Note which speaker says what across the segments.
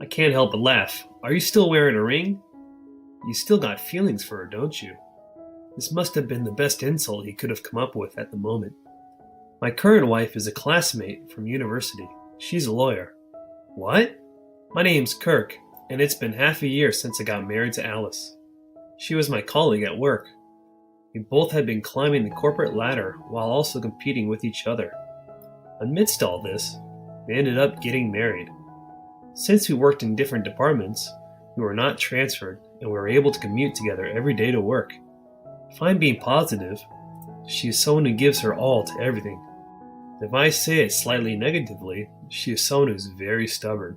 Speaker 1: I can't help but laugh. Are you still wearing a ring? You still got feelings for her, don't you? This must have been the best insult he could have come up with at the moment. My current wife is a classmate from university. She's a lawyer. What? My name's Kirk, and it's been half a year since I got married to Alice. She was my colleague at work. We both had been climbing the corporate ladder while also competing with each other. Amidst all this, we ended up getting married. Since we worked in different departments, we were not transferred and we were able to commute together every day to work. If I'm being positive, she is someone who gives her all to everything. If I say it slightly negatively, she is someone who's very stubborn.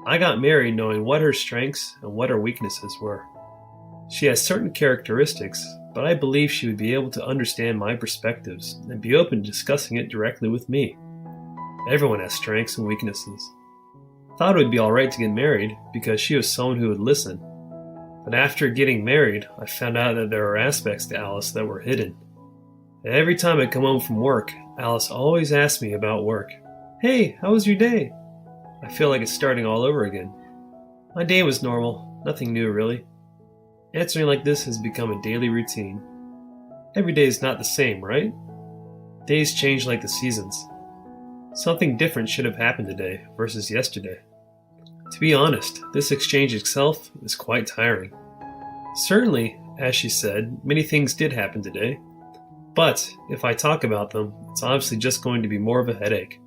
Speaker 1: I got married knowing what her strengths and what her weaknesses were. She has certain characteristics, but I believe she would be able to understand my perspectives and be open to discussing it directly with me. Everyone has strengths and weaknesses. I thought it would be alright to get married because she was someone who would listen. But after getting married, I found out that there were aspects to Alice that were hidden. Every time I come home from work, Alice always asks me about work. Hey, how was your day? I feel like it's starting all over again. My day was normal, nothing new really. Answering like this has become a daily routine. Every day is not the same, right? Days change like the seasons. Something different should have happened today versus yesterday. To be honest, this exchange itself is quite tiring. Certainly, as she said, many things did happen today. But if I talk about them, it's obviously just going to be more of a headache.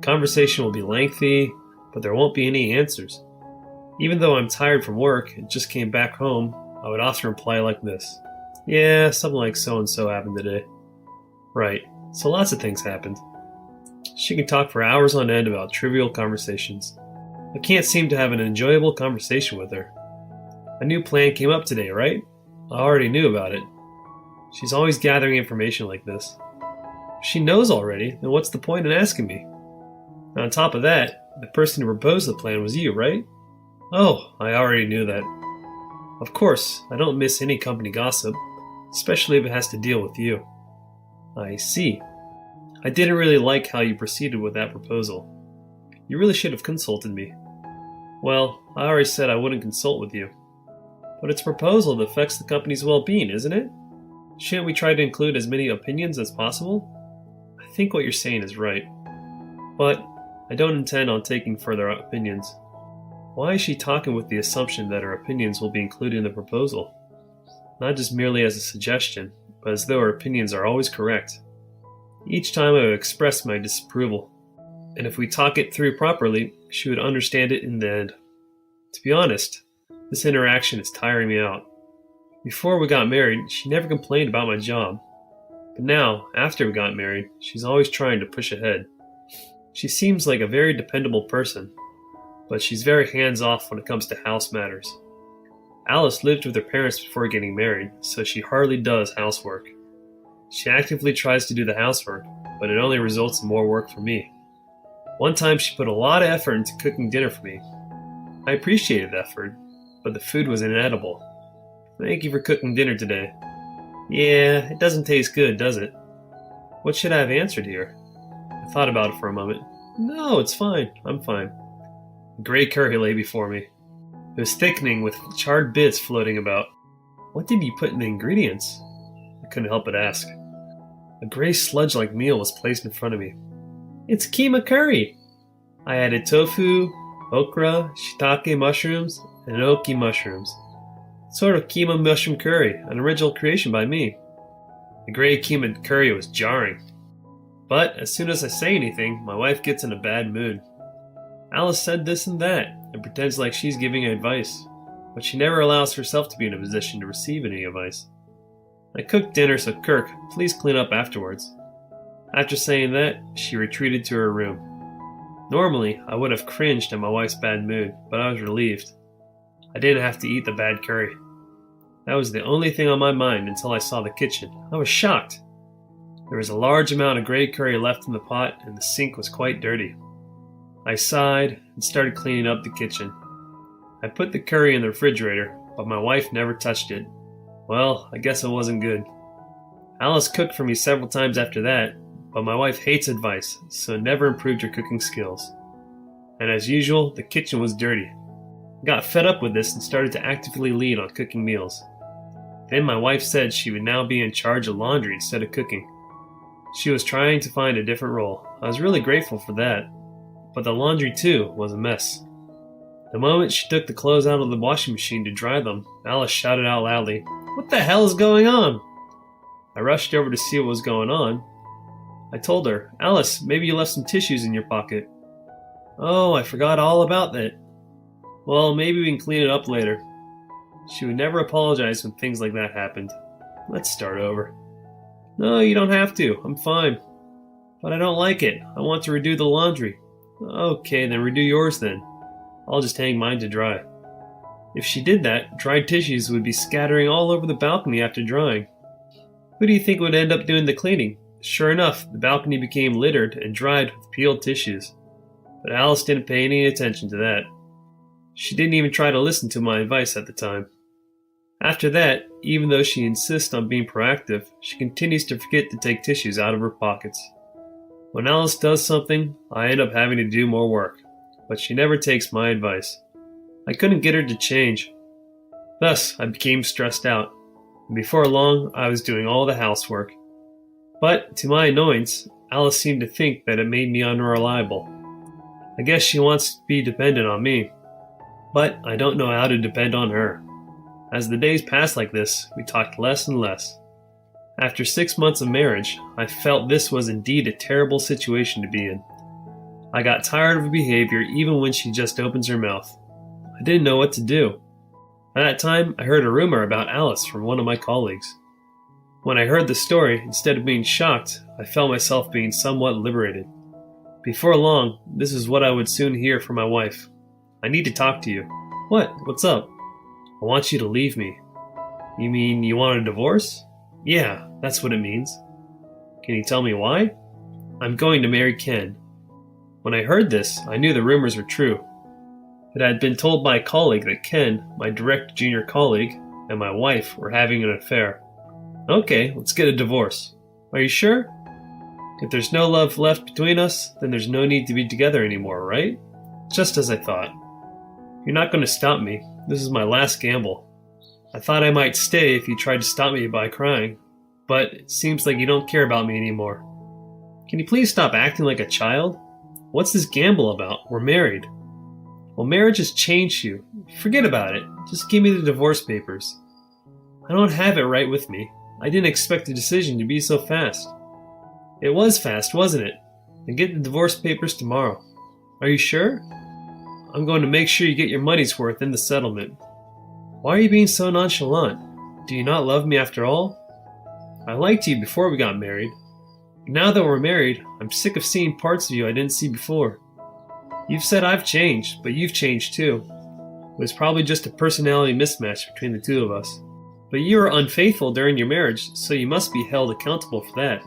Speaker 1: Conversation will be lengthy, but there won't be any answers. Even though I'm tired from work and just came back home, I would often reply like this. Yeah, something like so-and-so happened today. Right, so lots of things happened. She can talk for hours on end about trivial conversations. I can't seem to have an enjoyable conversation with her. A new plan came up today, right? I already knew about it. She's always gathering information like this. If she knows already, then what's the point in asking me? And on top of that, the person who proposed the plan was you, right? Oh, I already knew that. Of course, I don't miss any company gossip, especially if it has to deal with you. I see. I didn't really like how you proceeded with that proposal. You really should have consulted me. Well, I already said I wouldn't consult with you. But it's a proposal that affects the company's well-being, isn't it? Shouldn't we try to include as many opinions as possible? I think what you're saying is right. But I don't intend on taking further opinions. Why is she talking with the assumption that her opinions will be included in the proposal? Not just merely as a suggestion, but as though her opinions are always correct. Each time I would express my disapproval, and if we talk it through properly, she would understand it in the end. To be honest, this interaction is tiring me out. Before we got married, she never complained about my job. But now, after we got married, she's always trying to push ahead. She seems like a very dependable person, but she's very hands-off when it comes to house matters. Alice lived with her parents before getting married, so she hardly does housework. She actively tries to do the housework, but it only results in more work for me. One time she put a lot of effort into cooking dinner for me. I appreciated the effort, but the food was inedible. Thank you for cooking dinner today. Yeah, it doesn't taste good, does it? What should I have answered here? I thought about it for a moment. No, it's fine. I'm fine. A gray curry lay before me. It was thickening with charred bits floating about. What did you put in the ingredients? I couldn't help but ask. A gray sludge-like meal was placed in front of me. It's keema curry. I added tofu, okra, shiitake mushrooms, and enoki mushrooms. Sort of keema mushroom curry, an original creation by me. The gray keema curry was jarring. But as soon as I say anything, my wife gets in a bad mood. Alice said this and that, and pretends like she's giving advice, but she never allows herself to be in a position to receive any advice. I cooked dinner, so Kirk, please clean up afterwards. After saying that, she retreated to her room. Normally, I would have cringed at my wife's bad mood, but I was relieved. I didn't have to eat the bad curry. That was the only thing on my mind until I saw the kitchen. I was shocked. There was a large amount of gray curry left in the pot, and the sink was quite dirty. I sighed and started cleaning up the kitchen. I put the curry in the refrigerator, but my wife never touched it. Well, I guess it wasn't good. Alice cooked for me several times after that, but my wife hates advice, so never improved her cooking skills. And as usual, the kitchen was dirty. I got fed up with this and started to actively lead on cooking meals. Then my wife said she would now be in charge of laundry instead of cooking. She was trying to find a different role. I was really grateful for that. But the laundry, too, was a mess. The moment she took the clothes out of the washing machine to dry them, Alice shouted out loudly, "What the hell is going on?" I rushed over to see what was going on. I told her, "Alice, maybe you left some tissues in your pocket." "Oh, I forgot all about that." "Well, maybe we can clean it up later." She would never apologize when things like that happened. Let's start over. "No, you don't have to. I'm fine." "But I don't like it. I want to redo the laundry." "Okay, then redo yours then. I'll just hang mine to dry." If she did that, dried tissues would be scattering all over the balcony after drying. Who do you think would end up doing the cleaning? Sure enough, the balcony became littered and dried with peeled tissues. But Alice didn't pay any attention to that. She didn't even try to listen to my advice at the time. After that, even though she insists on being proactive, she continues to forget to take tissues out of her pockets. When Alice does something, I end up having to do more work, but she never takes my advice. I couldn't get her to change. Thus, I became stressed out, and before long, I was doing all the housework. But, to my annoyance, Alice seemed to think that it made me unreliable. I guess she wants to be dependent on me, but I don't know how to depend on her. As the days passed like this, we talked less and less. After 6 months of marriage, I felt this was indeed a terrible situation to be in. I got tired of her behavior even when she just opens her mouth. I didn't know what to do. At that time, I heard a rumor about Alice from one of my colleagues. When I heard the story, instead of being shocked, I felt myself being somewhat liberated. Before long, this is what I would soon hear from my wife. "I need to talk to you." "What? What's up?" "I want you to leave me." "You mean you want a divorce?" "Yeah, that's what it means." "Can you tell me why?" "I'm going to marry Ken." When I heard this, I knew the rumors were true. It had been told by a colleague that Ken, my direct junior colleague, and my wife were having an affair. "Okay, let's get a divorce." "Are you sure?" "If there's no love left between us, then there's no need to be together anymore, right?" "Just as I thought." "You're not going to stop me. This is my last gamble. I thought I might stay if you tried to stop me by crying, but it seems like you don't care about me anymore. Can you please stop acting like a child? What's this gamble about? We're married." "Well, marriage has changed you. Forget about it. Just give me the divorce papers." "I don't have it right with me. I didn't expect the decision to be so fast." "It was fast, wasn't it? Then get the divorce papers tomorrow." "Are you sure?" "I'm going to make sure you get your money's worth in the settlement." "Why are you being so nonchalant? Do you not love me after all?" "I liked you before we got married. But now that we're married, I'm sick of seeing parts of you I didn't see before. You've said I've changed, but you've changed too. It was probably just a personality mismatch between the two of us. But you were unfaithful during your marriage, so you must be held accountable for that."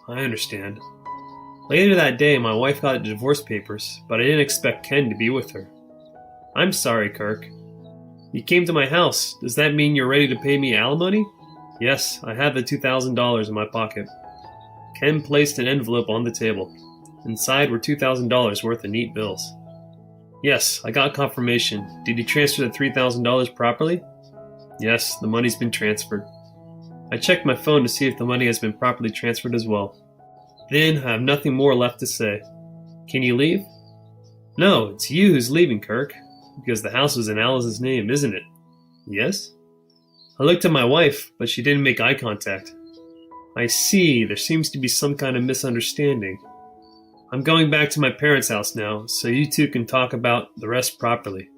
Speaker 1: "I understand." Later that day, my wife got the divorce papers, but I didn't expect Ken to be with her. "I'm sorry, Kirk. You came to my house. Does that mean you're ready to pay me alimony?" "Yes, I have the $2,000 in my pocket." Ken placed an envelope on the table. Inside were $2,000 worth of neat bills. "Yes, I got confirmation. Did you transfer the $3,000 properly?" "Yes, the money's been transferred." I checked my phone to see if the money has been properly transferred as well. Then I have nothing more left to say. "Can you leave?" "No, it's you who's leaving, Kirk, because the house was in Alice's name, isn't it?" "Yes." I looked at my wife, but she didn't make eye contact. "I see, there seems to be some kind of misunderstanding. I'm going back to my parents' house now, so you two can talk about the rest properly."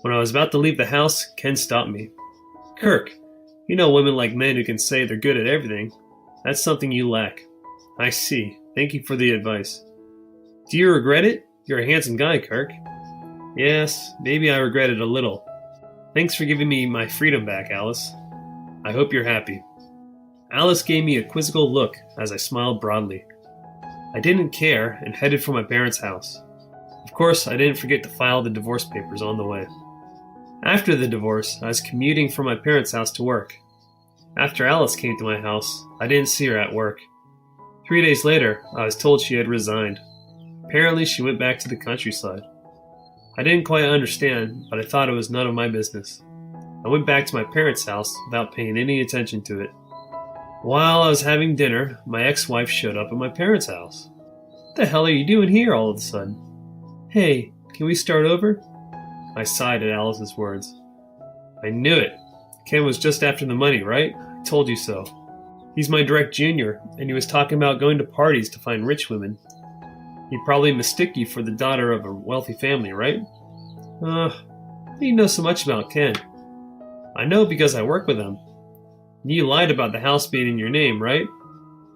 Speaker 1: When I was about to leave the house, Ken stopped me. "Kirk, you know women like men who can say they're good at everything. That's something you lack." "I see. Thank you for the advice." "Do you regret it? You're a handsome guy, Kirk." "Yes, maybe I regret it a little. Thanks for giving me my freedom back, Alice. I hope you're happy." Alice gave me a quizzical look as I smiled broadly. I didn't care and headed for my parents' house. Of course, I didn't forget to file the divorce papers on the way. After the divorce, I was commuting from my parents' house to work. After Alice came to my house, I didn't see her at work. 3 days later, I was told she had resigned. Apparently, she went back to the countryside. I didn't quite understand, but I thought it was none of my business. I went back to my parents' house without paying any attention to it. While I was having dinner, my ex-wife showed up at my parents' house. What the hell are you doing here all of a sudden? Hey, can we start over? I sighed at Alice's words. I knew it. Ken was just after the money, right? I told you so. He's my direct junior, and he was talking about going to parties to find rich women. He probably mistook you for the daughter of a wealthy family, right? How do you know so much about Ken? I know because I work with him. You lied about the house being in your name, right?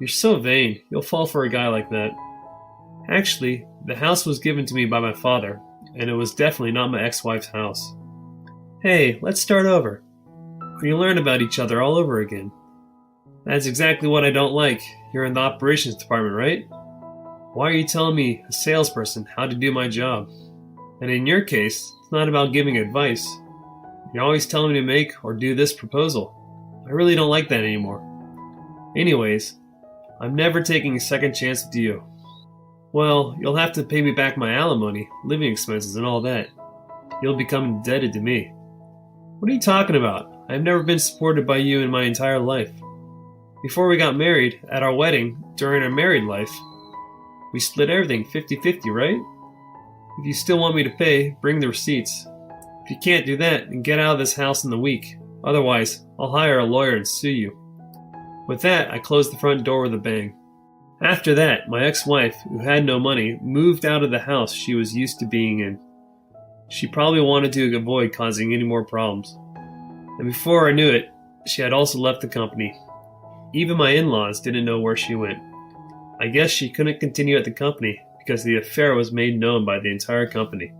Speaker 1: You're so vain. You'll fall for a guy like that. Actually, the house was given to me by my father, and it was definitely not my ex-wife's house. Hey, let's start over. We learn about each other all over again. That's exactly what I don't like. You're in the operations department, right? Why are you telling me, a salesperson, how to do my job? And in your case, it's not about giving advice. You're always telling me to make or do this proposal. I really don't like that anymore. Anyways, I'm never taking a second chance with you. Well, you'll have to pay me back my alimony, living expenses, and all that. You'll become indebted to me. What are you talking about? I've never been supported by you in my entire life. Before we got married, at our wedding, during our married life, we split everything 50-50, right? If you still want me to pay, bring the receipts. If you can't do that, then get out of this house in the week. Otherwise, I'll hire a lawyer and sue you. With that, I closed the front door with a bang. After that, my ex-wife, who had no money, moved out of the house she was used to being in. She probably wanted to avoid causing any more problems. And before I knew it, she had also left the company. Even my in-laws didn't know where she went. I guess she couldn't continue at the company because the affair was made known by the entire company.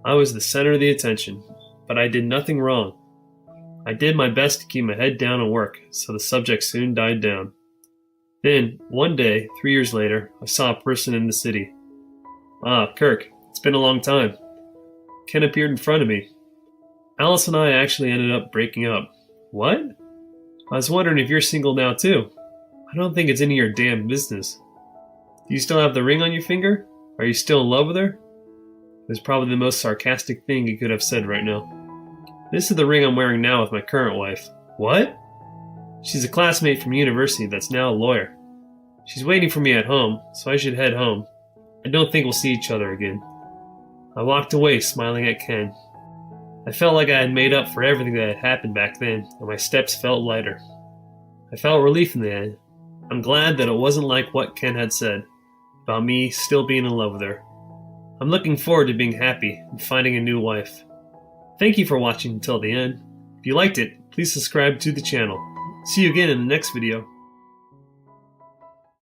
Speaker 1: I was the center of the attention, but I did nothing wrong. I did my best to keep my head down and work, so the subject soon died down. Then, one day, 3 years later, I saw a person in the city. Kirk, it's been a long time. Ken appeared in front of me. Alice and I actually ended up breaking up. What? I was wondering if you're single now too. I don't think it's any of your damn business. Do you still have the ring on your finger? Are you still in love with her? It was probably the most sarcastic thing he could have said right now. This is the ring I'm wearing now with my current wife. What? She's a classmate from university that's now a lawyer. She's waiting for me at home, so I should head home. I don't think we'll see each other again. I walked away, smiling at Ken. I felt like I had made up for everything that had happened back then, and my steps felt lighter. I felt relief in the end. I'm glad that it wasn't like what Ken had said, about me still being in love with her. I'm looking forward to being happy and finding a new wife. Thank you for watching until the end. If you liked it, please subscribe to the channel. See you again in the next video.